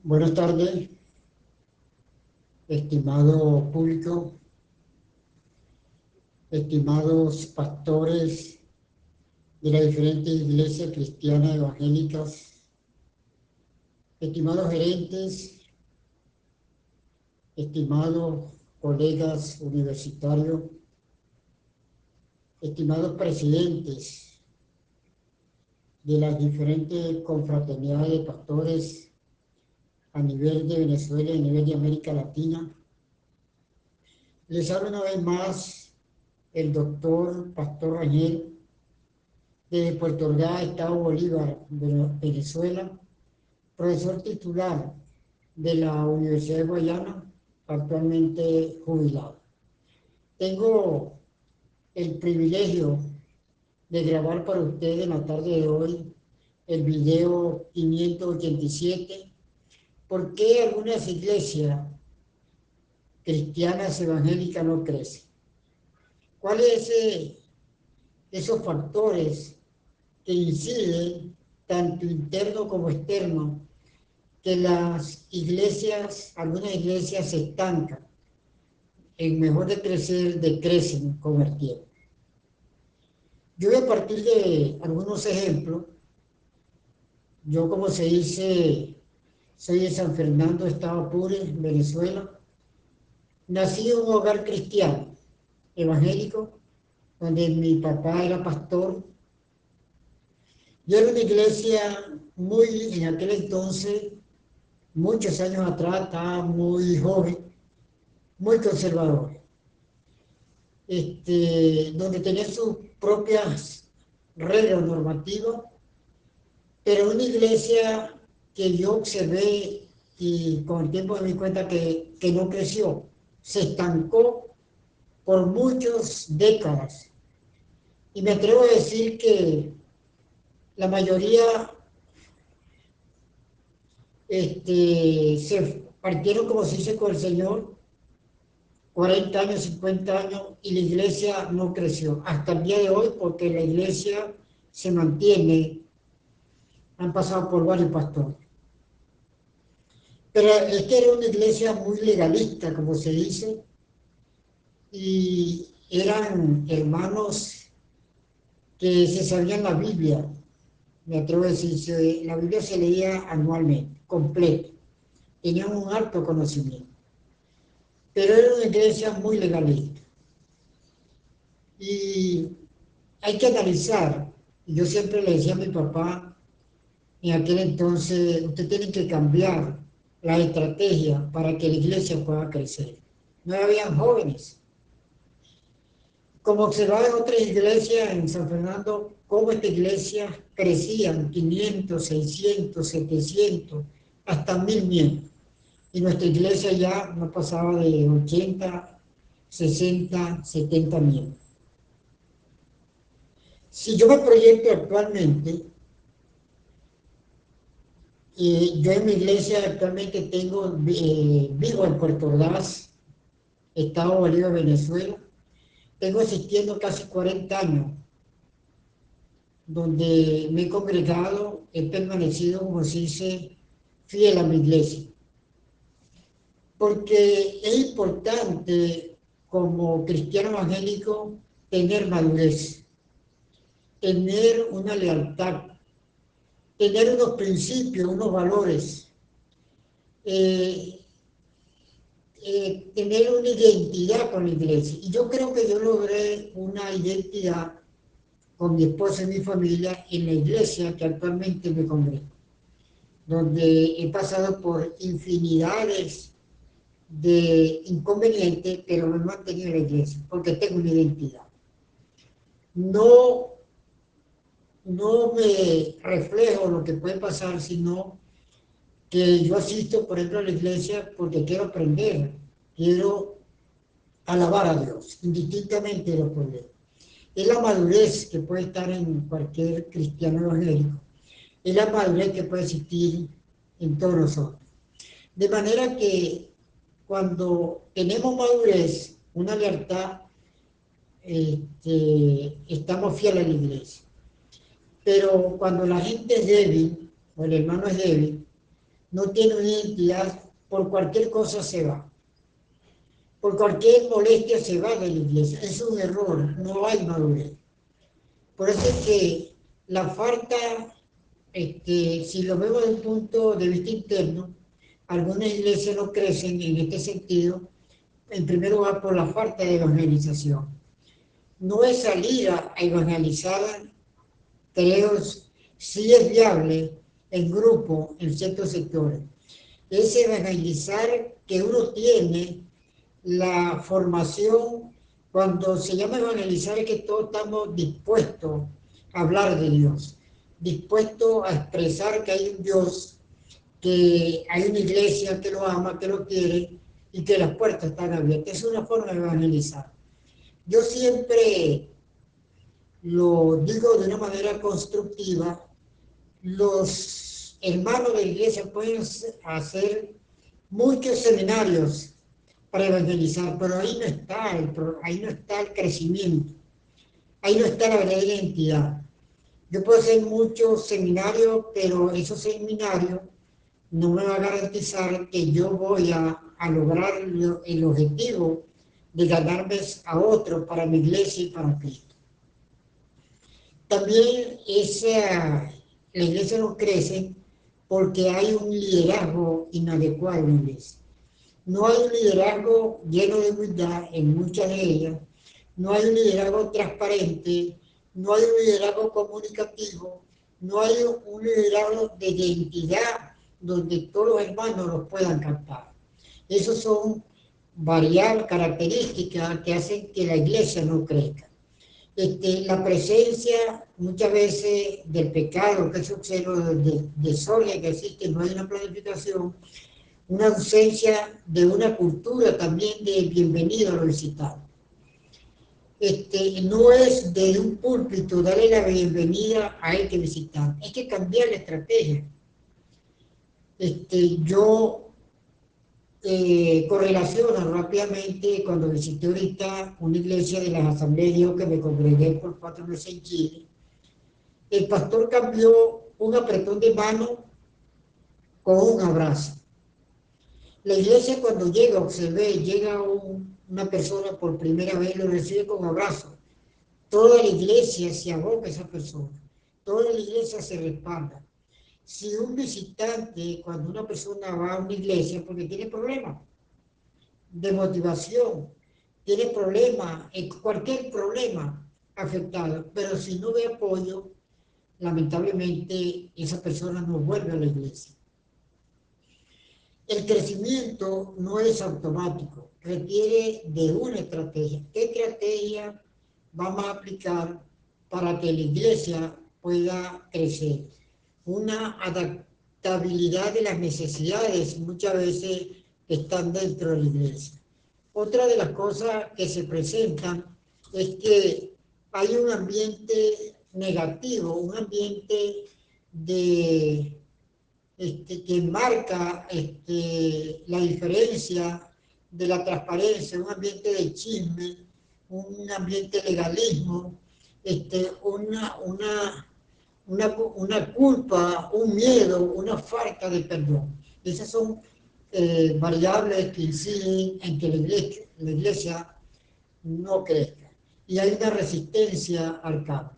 Buenas tardes, estimado público, estimados pastores de las diferentes iglesias cristianas evangélicas, estimados gerentes, estimados colegas universitarios, estimados presidentes de las diferentes confraternidades de pastores a nivel de Venezuela y a nivel de América Latina. Les habla una vez más el doctor Pastor Rangel desde Puerto Ordaz, Estado Bolívar, Venezuela, profesor titular de la Universidad de Guayana, actualmente jubilado. Tengo el privilegio de grabar para ustedes en la tarde de hoy el video 587, ¿por qué algunas iglesias cristianas evangélicas no crecen? ¿Cuáles esos factores que inciden, tanto interno como externo, que las iglesias, algunas iglesias se estancan, en mejor de crecer, decrecen con el tiempo? Yo voy a partir de algunos ejemplos. Yo, como se dice, soy de San Fernando, Estado Apure, Venezuela. Nací en un hogar cristiano, evangélico, donde mi papá era pastor. Yo era una iglesia muy, en aquel entonces, muchos años atrás, estaba muy joven, muy conservador, donde tenía sus propias reglas normativas, pero una iglesia que yo observé y con el tiempo me di cuenta que no creció, se estancó por muchas décadas. Y me atrevo a decir que la mayoría se partieron, como se dice, con el Señor, 40 años, 50 años, y la iglesia no creció hasta el día de hoy, porque la iglesia se mantiene, han pasado por varios pastores. Pero esta era una iglesia muy legalista, como se dice, y eran hermanos que se sabían la Biblia. Me atrevo a decir, la Biblia se leía anualmente, completa. Tenían un alto conocimiento. Pero era una iglesia muy legalista. Y hay que analizar. Yo siempre le decía a mi papá, en aquel entonces, usted tiene que cambiar la estrategia para que la iglesia pueda crecer. No habían jóvenes. Como observaba en otras iglesias en San Fernando, cómo esta iglesia crecían 500, 600, 700, hasta 1000 miembros. Y nuestra iglesia ya no pasaba de 80, 60, 70 miembros. Si yo me proyecto actualmente, yo en mi iglesia actualmente vivo en Puerto Ordaz, Estado Bolívar, Venezuela. Tengo asistiendo casi 40 años, donde me he congregado, he permanecido, como se dice, fiel a mi iglesia. Porque es importante, como cristiano evangélico, tener madurez, tener una lealtad, tener unos principios, unos valores, eh, tener una identidad con la iglesia. Y yo creo que yo logré una identidad con mi esposa y mi familia en la iglesia que actualmente me congrego, donde he pasado por infinidades de inconvenientes, pero me he mantenido en la iglesia, porque tengo una identidad. No, no me reflejo lo que puede pasar, sino que yo asisto, por ejemplo, a la iglesia porque quiero aprender, quiero alabar a Dios, indistintamente de los problemas. Es la madurez que puede estar en cualquier cristiano evangélico, es la madurez que puede existir en todos nosotros. De manera que cuando tenemos madurez, una lealtad, estamos fieles a la iglesia. Pero cuando la gente es débil, o el hermano es débil, no tiene una identidad, por cualquier cosa se va. Por cualquier molestia se va de la iglesia. Es un error, no hay madurez. Por eso es que la falta, si lo vemos desde un punto de vista interno, algunas iglesias no crecen en este sentido, en primer lugar por la falta de evangelización. No es salir a evangelizar, creo, sí es viable en grupo, en ciertos sectores. Es evangelizar que uno tiene la formación. Cuando se llama evangelizar es que todos estamos dispuestos a hablar de Dios, dispuestos a expresar que hay un Dios, que hay una iglesia que lo ama, que lo quiere y que las puertas están abiertas. Es una forma de evangelizar. Yo siempre lo digo de una manera constructiva. Los hermanos de la iglesia pueden hacer muchos seminarios para evangelizar, pero ahí no está el crecimiento, ahí no está la verdadera identidad. Yo puedo hacer muchos seminarios, pero esos seminarios no me va a garantizar que yo voy a lograr el objetivo de ganarme a otro para mi iglesia y para Cristo. También la iglesia no crece porque hay un liderazgo inadecuado en la iglesia. No hay un liderazgo lleno de humildad en muchas de ellas, no hay un liderazgo transparente, no hay un liderazgo comunicativo, no hay un liderazgo de identidad donde todos los hermanos los puedan captar. Esas son variables, características que hacen que la iglesia no crezca. La presencia muchas veces del pecado, que es un cero de desorden que existe, no hay una planificación, una ausencia de una cultura también de bienvenido a los visitados. No es de un púlpito darle la bienvenida a este visitante, hay que cambiar la estrategia. Yo correlaciono rápidamente cuando visité ahorita una iglesia de las asambleas de Dios que me congregué por 4 meses en Chile. El pastor cambió un apretón de mano con un abrazo. La iglesia cuando llega una persona por primera vez, lo recibe con abrazo. Toda la iglesia se aboca a esa persona. Toda la iglesia se respalda. Si un visitante, cuando una persona va a una iglesia, porque tiene problemas de motivación, tiene problemas, cualquier problema afectado, pero si no ve apoyo, lamentablemente esa persona no vuelve a la iglesia. El crecimiento no es automático, requiere de una estrategia. ¿Qué estrategia vamos a aplicar para que la iglesia pueda crecer? Una adaptabilidad de las necesidades muchas veces están dentro de la iglesia. Otra de las cosas que se presentan es que hay un ambiente negativo, un ambiente que marca la diferencia de la transparencia, un ambiente de chisme, un ambiente de legalismo, una culpa, un miedo, una falta de perdón. Esas son variables que inciden en que la iglesia no crezca. Y hay una resistencia al cambio.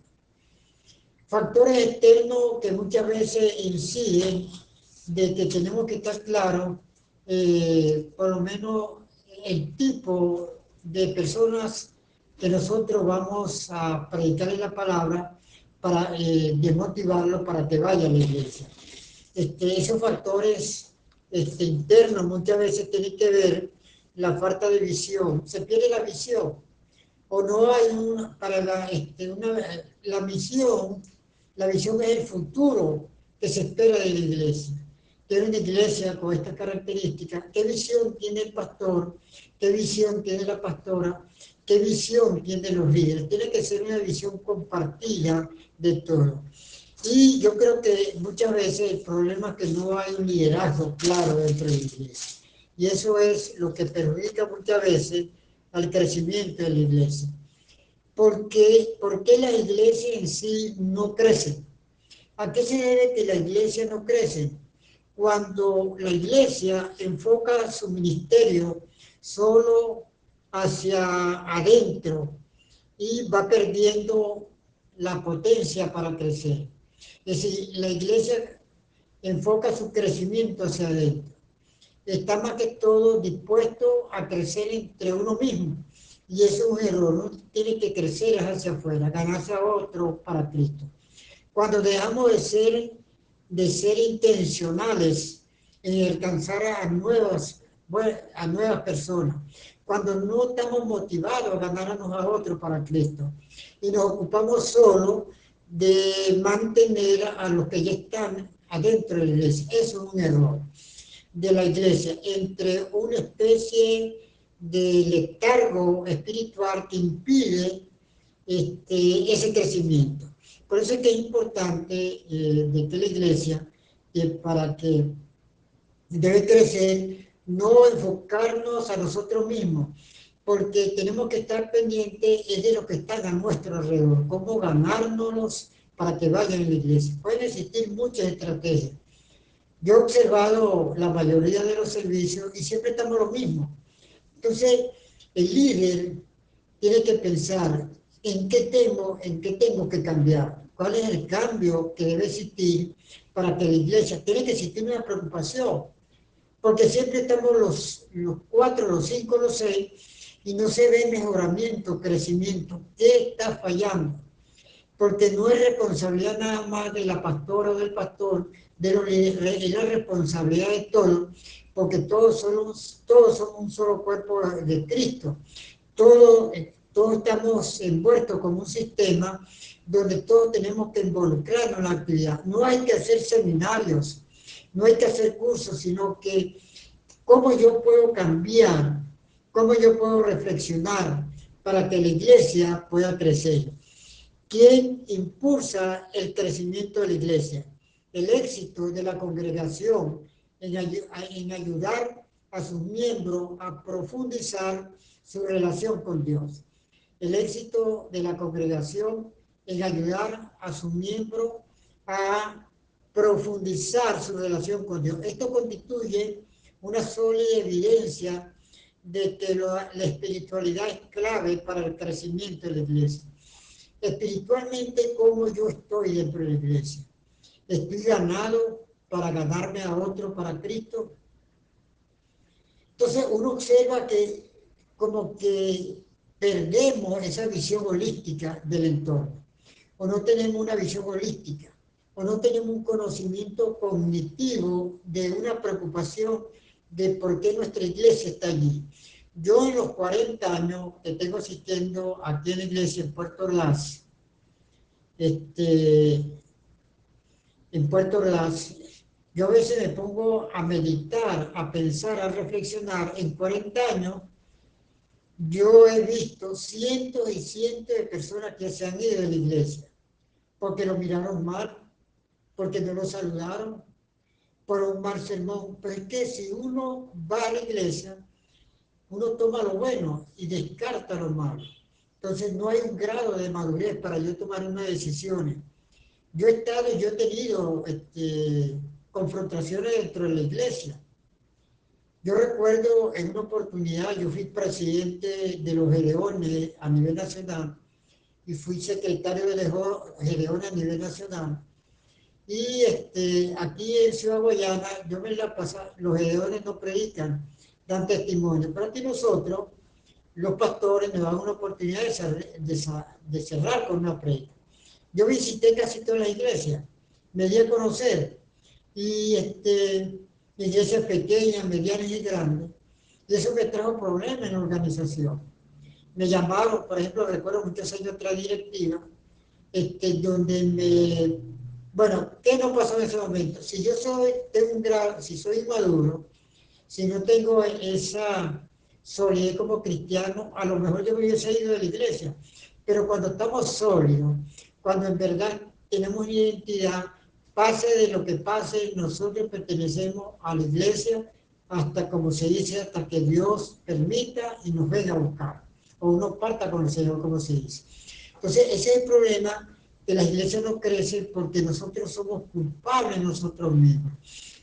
Factores externos que muchas veces inciden de que tenemos que estar claros, por lo menos el tipo de personas que nosotros vamos a predicarle la palabra para desmotivarlo para que vaya a la iglesia. Esos factores internos muchas veces tienen que ver la falta de visión. Se pierde la visión o no hay la misión. La visión es el futuro que se espera de la iglesia. Tiene una iglesia con estas características. ¿Qué visión tiene el pastor? ¿Qué visión tiene la pastora? ¿Qué visión tienen los líderes? Tiene que ser una visión compartida de todo. Y yo creo que muchas veces el problema es que no hay un liderazgo claro dentro de la iglesia. Y eso es lo que perjudica muchas veces al crecimiento de la iglesia. ¿Por qué las iglesias en sí no crecen? ¿A qué se debe que la iglesia no crece? cuando la iglesia enfoca su ministerio solo hacia adentro y va perdiendo la potencia para crecer. Es decir, la iglesia enfoca su crecimiento hacia adentro. Está más que todo dispuesto a crecer entre uno mismo. Y eso es un error, no tiene que crecer hacia afuera, ganarse a otro para Cristo. Cuando dejamos de ser intencionales en alcanzar a nuevas personas, cuando no estamos motivados a ganarnos a otros para Cristo y nos ocupamos solo de mantener a los que ya están adentro de la iglesia, eso es un error de la iglesia, entre una especie de letargo espiritual que impide ese crecimiento. Por eso es que es importante de que la iglesia, para que debe crecer, no enfocarnos a nosotros mismos, porque tenemos que estar pendientes de lo que están a nuestro alrededor, cómo ganárnoslos para que vayan a la iglesia. Pueden existir muchas estrategias. Yo he observado la mayoría de los servicios y siempre estamos lo mismo. Entonces, el líder tiene que pensar en qué tengo que cambiar, cuál es el cambio que debe existir para que la iglesia, tiene que existir una preocupación, porque siempre estamos los 4, los 5, los 6, y no se ve mejoramiento, crecimiento. ¿Qué está fallando? Porque no es responsabilidad nada más de la pastora o del pastor, de los líderes, es la responsabilidad de todos, porque todos somos un solo cuerpo de Cristo. Todos estamos envueltos como un sistema donde todos tenemos que involucrarnos en la actividad. No hay que hacer seminarios, no hay que hacer cursos, sino que cómo yo puedo cambiar, cómo yo puedo reflexionar para que la iglesia pueda crecer. ¿Quién impulsa el crecimiento de la iglesia? El éxito de la congregación en ayudar a sus miembros a profundizar su relación con Dios. El éxito de la congregación en ayudar a sus miembros a profundizar su relación con Dios. Esto constituye una sólida evidencia de que la espiritualidad es clave para el crecimiento de la iglesia. Espiritualmente, ¿cómo yo estoy dentro de la iglesia? ¿Estoy ganado para ganarme a otro para Cristo? Entonces uno observa que como que perdemos esa visión holística del entorno, o no tenemos una visión holística, o no tenemos un conocimiento cognitivo de una preocupación de por qué nuestra iglesia está allí. Yo en los 40 años que tengo asistiendo aquí en la iglesia en Puerto Ordaz, yo a veces me pongo a meditar, a pensar, a reflexionar. En 40 años yo he visto cientos y cientos de personas que se han ido de la iglesia porque lo miraron mal, porque no lo saludaron, por un mal sermón. Pero es que si uno va a la iglesia, uno toma lo bueno y descarta lo malo. Entonces no hay un grado de madurez para yo tomar unas decisiones. Yo he tenido confrontaciones dentro de la iglesia. Yo recuerdo en una oportunidad, yo fui presidente de los Gedeones a nivel nacional y fui secretario de los Gedeones a nivel nacional. Y aquí en Ciudad Guayana, yo me la pasaba, los Gedeones no predican, dan testimonio, pero aquí nosotros, los pastores, nos dan una oportunidad de cerrar con una predica. Yo visité casi todas las iglesias, me di a conocer, y iglesias pequeñas, medianas y grandes, y eso me trajo problemas en la organización. Me llamaron, por ejemplo, recuerdo muchos años otra directiva, bueno, ¿qué no pasó en ese momento? Si yo tengo un grado, si soy inmaduro, si no tengo esa solidez como cristiano, a lo mejor yo me hubiese ido de la iglesia. Pero cuando estamos sólidos, cuando en verdad tenemos una identidad, pase de lo que pase, nosotros pertenecemos a la iglesia hasta, como se dice, hasta que Dios permita y nos venga a buscar. O uno parta con el Señor, como se dice. Entonces, ese es el problema, que las iglesias no crecen porque nosotros somos culpables nosotros mismos.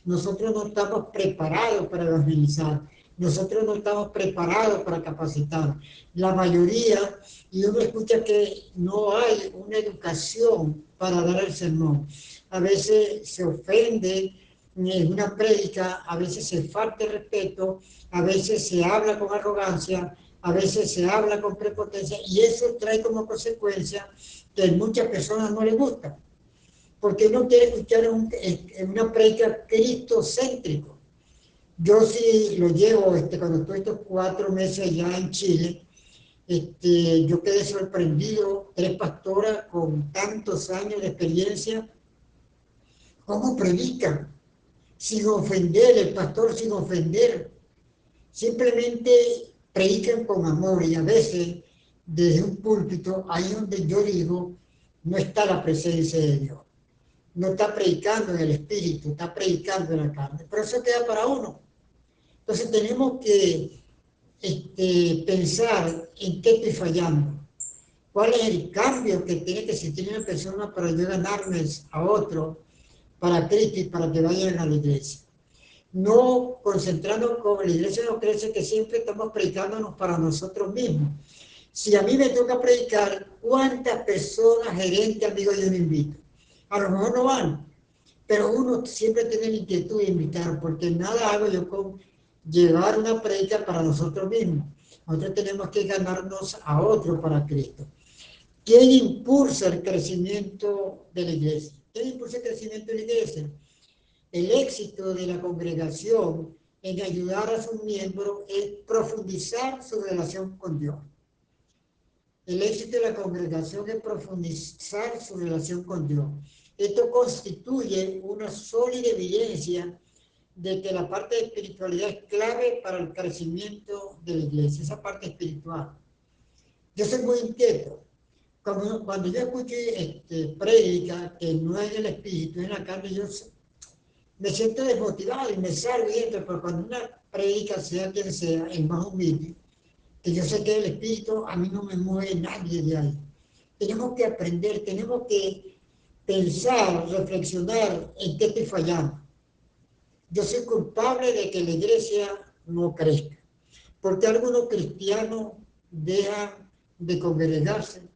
nosotros no estamos preparados para evangelizar, nosotros no estamos preparados para capacitar. La mayoría, y uno escucha que no hay una educación para dar el sermón. A veces se ofende en una prédica, a veces se falta el respeto, a veces se habla con arrogancia, a veces se habla con prepotencia, y eso trae como consecuencia que a muchas personas no les gusta, porque uno quiere escuchar en una prédica cristocéntrico. Yo sí lo llevo, cuando estoy estos 4 meses allá en Chile, yo quedé sorprendido, 3 pastoras con tantos años de experiencia, cómo predican, sin ofender, el pastor sin ofender, simplemente predican con amor, y a veces desde un púlpito, ahí donde yo digo, no está la presencia de Dios. No está predicando en el espíritu, está predicando en la carne. Pero eso queda para uno. Entonces tenemos que pensar en qué estoy fallando. ¿Cuál es el cambio que tiene que existir en una persona para yo ganarme a otro para Cristo y para que vayan a la iglesia? No concentrarnos como la iglesia nos crece, que siempre estamos predicándonos para nosotros mismos. Si a mí me toca predicar, ¿cuántas personas, gerentes, amigos yo no invito? A lo mejor no van, pero uno siempre tiene la inquietud de invitar, porque nada hago yo con llevar una predica para nosotros mismos. Nosotros tenemos que ganarnos a otro para Cristo. ¿Quién impulsa el crecimiento de la iglesia? ¿Quién impulsa el crecimiento de la iglesia? El éxito de la congregación en ayudar a sus miembros es profundizar su relación con Dios. El éxito de la congregación es profundizar su relación con Dios. Esto constituye una sólida evidencia de que la parte de espiritualidad es clave para el crecimiento de la iglesia, esa parte espiritual. Yo soy muy inquieto. Cuando yo escucho prédica que no es el espíritu, es la carne, yo me siento desmotivado y me salgo y entro, pero cuando una prédica, sea quien sea, el más humilde, que yo sé que el espíritu, a mí no me mueve nadie de ahí. Tenemos que aprender, tenemos que pensar, reflexionar en qué estoy fallando. Yo soy culpable de que la iglesia no crezca, porque algunos cristianos dejan de congregarse,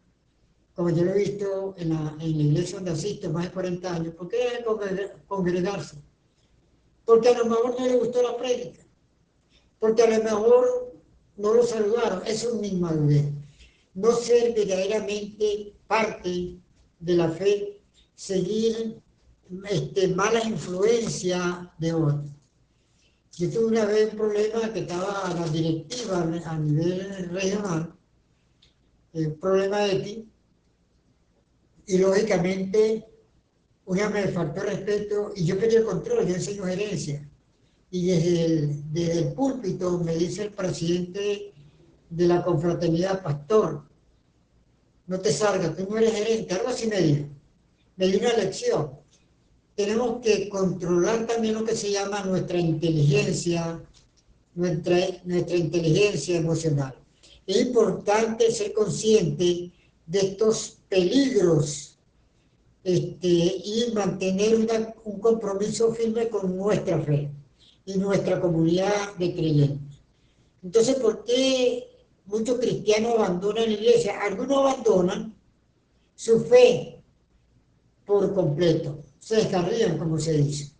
como yo lo he visto en la iglesia donde asisto más de 40 años. ¿Por qué dejan de congregarse? Porque a lo mejor no les gustó la prédica, porque a lo mejor no lo saludaron. Eso es una inmadurez. No ser verdaderamente parte de la fe, seguir malas influencias de otros. Yo tuve una vez un problema que estaba la directiva a nivel regional, un problema ético, y lógicamente una me faltó respeto y yo perdí el control, yo enseño gerencia. Y desde el púlpito me dice el presidente de la confraternidad: pastor, no te salgas, tú no eres gerente, algo así me dijo. Me dio una lección. Tenemos que controlar también lo que se llama nuestra inteligencia emocional. Es importante ser consciente de estos peligros y mantener un compromiso firme con nuestra fe y nuestra comunidad de creyentes. Entonces, ¿por qué muchos cristianos abandonan la iglesia? Algunos abandonan su fe por completo, se descarrían, como se dice.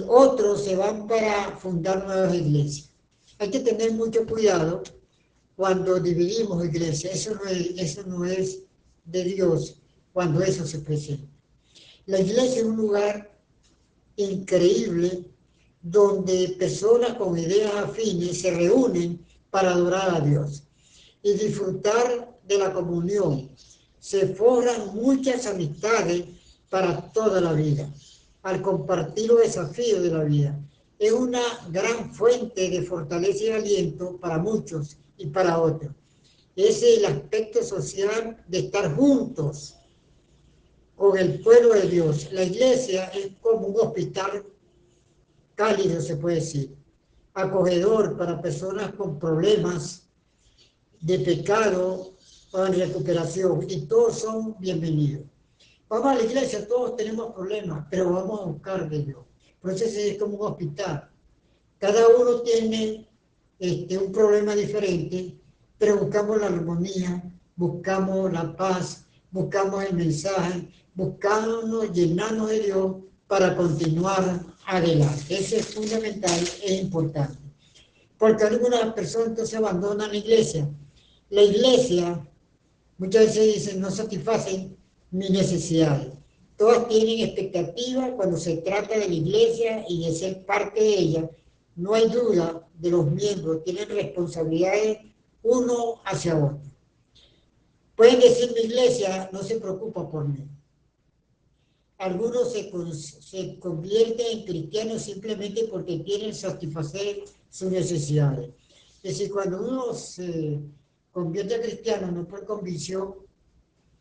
Otros se van para fundar nuevas iglesias. Hay que tener mucho cuidado cuando dividimos iglesias. Eso no es de Dios cuando eso se presenta. La iglesia es un lugar increíble donde personas con ideas afines se reúnen para adorar a Dios y disfrutar de la comunión. Se forjan muchas amistades para toda la vida, al compartir los desafíos de la vida. Es una gran fuente de fortaleza y aliento para muchos y para otros. Ese es el aspecto social de estar juntos con el pueblo de Dios. La iglesia es como un hospital cálido, se puede decir, acogedor para personas con problemas de pecado o en recuperación, y todos son bienvenidos. Vamos a la iglesia, todos tenemos problemas, pero vamos a buscar de Dios, Por eso es como un hospital. Cada uno tiene un problema diferente, pero buscamos la armonía, buscamos la paz, buscamos el mensaje, buscamos llenarnos de Dios para continuar adelante. Eso es fundamental, es importante. Porque algunas personas entonces abandonan la iglesia. La iglesia muchas veces dicen no satisfacen mis necesidades. Todas tienen expectativas cuando se trata de la iglesia y de ser parte de ella. No hay duda de los miembros, tienen responsabilidades uno hacia otro. Pueden decir mi iglesia no se preocupa por mí. Algunos se convierten en cristianos simplemente porque quieren satisfacer sus necesidades. Es decir, cuando uno se convierte a cristiano no por convicción,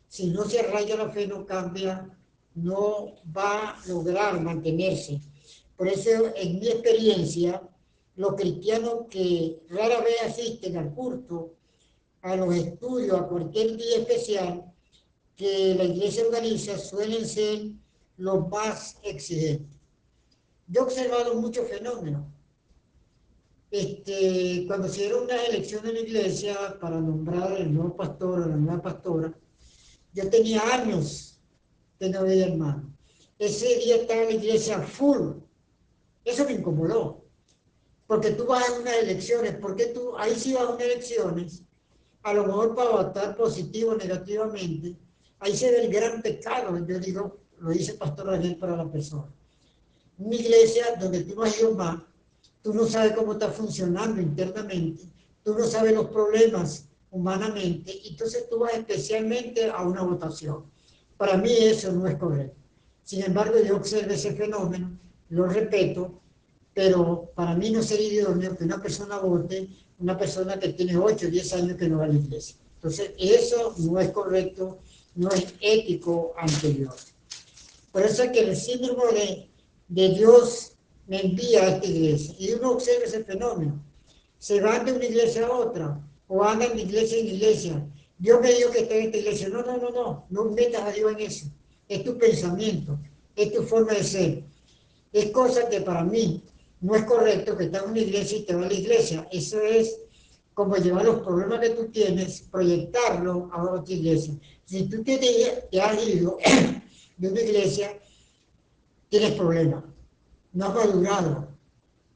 si no se arraiga la fe, no cambia, no va a lograr mantenerse. Por eso, en mi experiencia, los cristianos que rara vez asisten al culto, a los estudios, a cualquier día especial que la iglesia organiza, suelen ser los más exigentes. Yo he observado muchos fenómenos. Cuando se dieron unas elecciones en la iglesia para nombrar el nuevo pastor o la nueva pastora, yo tenía años que no veía hermano. Ese día estaba la iglesia full. Eso me incomodó. Porque tú vas a unas elecciones, porque tú ahí sí vas a unas elecciones, a lo mejor para votar positivo o negativamente, ahí se ve el gran pecado. Yo digo, lo dice Pastor Daniel para la persona. Una iglesia donde tú no has ido más, tú no sabes cómo está funcionando internamente, tú no sabes los problemas humanamente, y entonces tú vas especialmente a una votación. Para mí eso no es correcto. Sin embargo, yo observo ese fenómeno, lo respeto, pero para mí no sería idóneo que una persona vote, una persona que tiene 8 o 10 años que no va a la iglesia. Entonces, eso no es correcto, no es ético ante Dios. Por eso es que el síndrome de Dios me envía a esta iglesia. Y uno observa ese fenómeno. Se van de una iglesia a otra, o andan de iglesia en iglesia. Dios me dijo que está en esta iglesia. No, no, no, no. No metas a Dios en eso. Es tu pensamiento, es tu forma de ser. Es cosa que para mí no es correcto que estás en una iglesia y te vas a la iglesia. Eso es como llevar los problemas que tú tienes, proyectarlo a otra iglesia. Si tú te has ido de una iglesia, tienes problemas, no has madurado,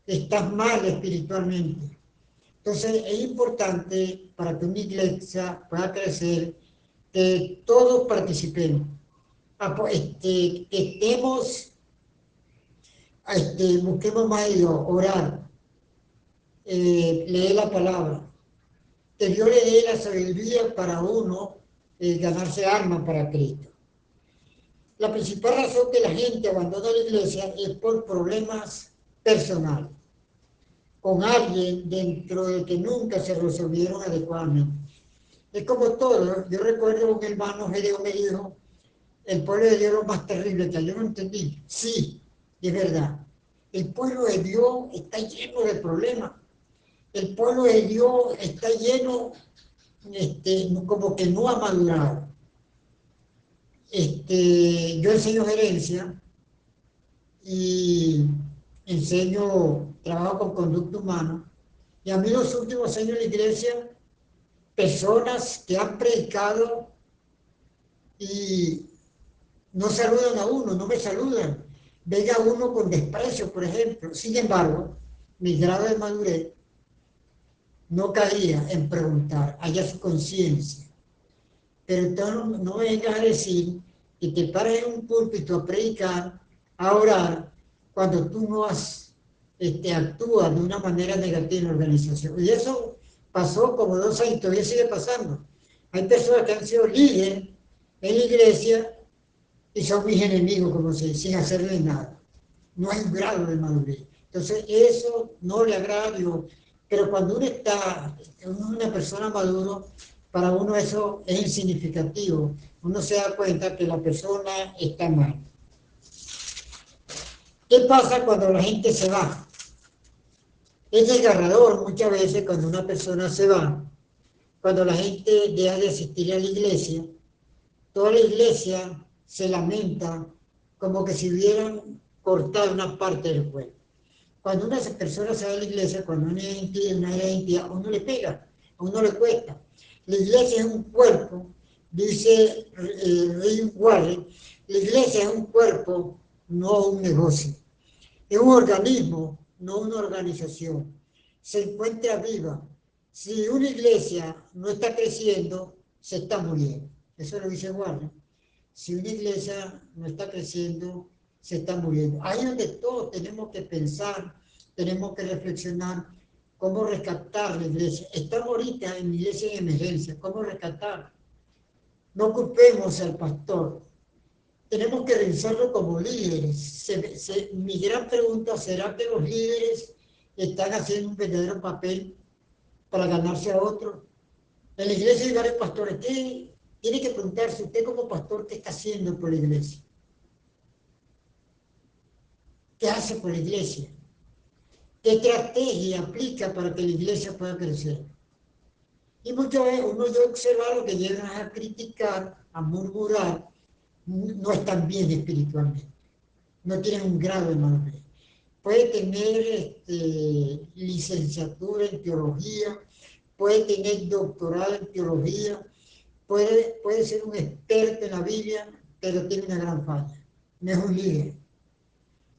estás mal espiritualmente. Entonces es importante para que una iglesia pueda crecer que todos participemos, que estemos, busquemos más de Dios, orar, leer la palabra, que Dios le dé la sabiduría para uno ganarse alma para Cristo. La principal razón que la gente abandona la iglesia es por problemas personales, con alguien dentro de que nunca se resolvieron adecuadamente. Es como todo. Yo recuerdo un hermano Gedeo me dijo, el pueblo de Dios es lo más terrible, que yo no entendí. Sí, es verdad. El pueblo de Dios está lleno de problemas. El pueblo de Dios está lleno, como que no ha madurado. Yo enseño gerencia y enseño trabajo con conducta humana. Y a mí los últimos años en la iglesia, personas que han predicado y no saludan a uno, no me saludan. Ven a uno con desprecio, por ejemplo. Sin embargo, mi grado de madurez no caía en preguntar, haya su conciencia. Pero entonces no vengas a decir que te pares en un púlpito a predicar, a orar, cuando tú no actúas de una manera negativa en la organización. Y eso pasó como 2 años, todavía sigue pasando. Hay personas que han sido líderes en la iglesia y son mis enemigos, como se dice, sin hacerle nada. No hay un grado de madurez. Entonces, eso no le agrada a Dios. Pero cuando uno es una persona madura, para uno eso es insignificativo. Uno se da cuenta que la persona está mal. ¿Qué pasa cuando la gente se va? Es desgarrador muchas veces cuando una persona se va, cuando la gente deja de asistir a la iglesia, toda la iglesia se lamenta como que si hubieran cortar una parte del cuerpo. Cuando una persona se va a la iglesia, cuando una identidad, a uno le pega, a uno le cuesta. La iglesia es un cuerpo, dice Rick Warren, la iglesia es un cuerpo, no un negocio. Es un organismo, no una organización. Se encuentra viva. Si una iglesia no está creciendo, se está muriendo. Eso lo dice Warren. Si una iglesia no está creciendo, se está muriendo. Ahí es donde todos tenemos que pensar, tenemos que reflexionar cómo rescatar la iglesia. Estamos ahorita en iglesia en emergencia, ¿cómo rescatar? No culpemos al pastor. Tenemos que revisarlo como líderes. Mi gran pregunta, ¿será que los líderes están haciendo un verdadero papel para ganarse a otros? En la iglesia hay varios pastores. Tiene que preguntarse usted como pastor qué está haciendo por la iglesia. ¿Qué hace por la iglesia? ¿Qué estrategia aplica para que la iglesia pueda crecer? Y muchas veces uno ya observa lo que llegan a criticar, a murmurar, no están bien espiritualmente, no tienen un grado de madurez. Puede tener licenciatura en teología, puede tener doctorado en teología, puede ser un experto en la Biblia, pero tiene una gran falla. No es un líder,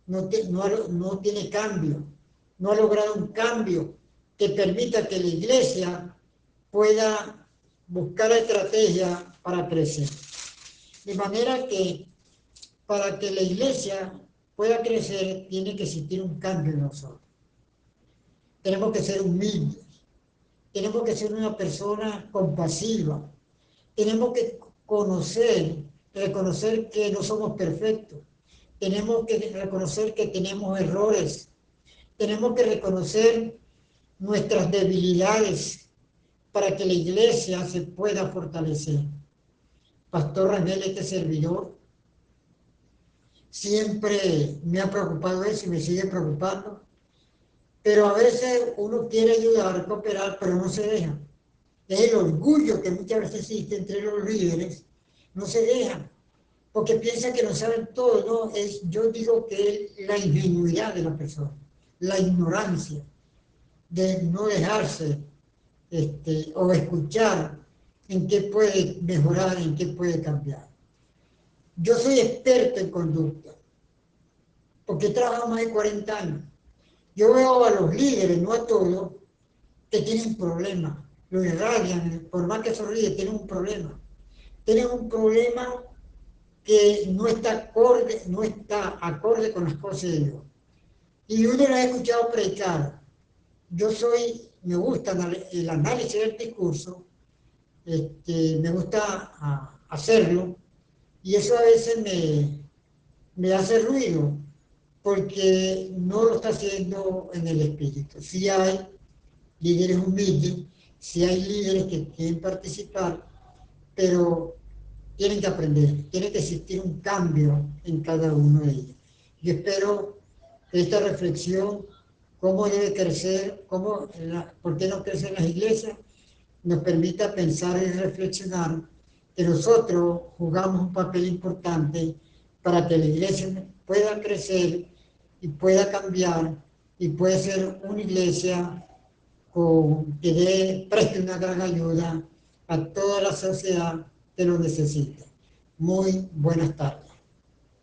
no tiene cambio, no ha logrado un cambio que permita que la iglesia pueda buscar estrategias para crecer. De manera que para que la iglesia pueda crecer, tiene que existir un cambio en nosotros. Tenemos que ser humildes, tenemos que ser una persona compasiva, tenemos que reconocer que no somos perfectos, tenemos que reconocer que tenemos errores, tenemos que reconocer nuestras debilidades para que la iglesia se pueda fortalecer. Pastor Rangel, este servidor, siempre me ha preocupado eso y me sigue preocupando, pero a veces uno quiere ayudar, cooperar, pero no se deja. Es el orgullo que muchas veces existe entre los líderes, no se dejan, porque piensan que no saben todo, ¿no? Yo digo que es la ingenuidad de la persona, la ignorancia de no dejarse o escuchar en qué puede mejorar, en qué puede cambiar. Yo soy experto en conducta, porque he trabajado más de 40 años. Yo veo a los líderes, no a todos, que tienen problemas, lo irradian, por más que sonríe, tienen un problema. Tienen un problema que no está acorde con las cosas de Dios. Y uno lo ha escuchado predicar. Me gusta el análisis del discurso, me gusta hacerlo, y eso a veces me hace ruido, porque no lo está haciendo en el espíritu. Sí hay líderes humildes, sí hay líderes que quieren participar, pero tienen que aprender, tiene que existir un cambio en cada uno de ellos. Yo espero que esta reflexión, cómo debe crecer, por qué no crecen las iglesias, nos permita pensar y reflexionar que nosotros jugamos un papel importante para que la iglesia pueda crecer y pueda cambiar y pueda ser una iglesia que preste una gran ayuda a toda la sociedad que lo necesita. Muy buenas tardes.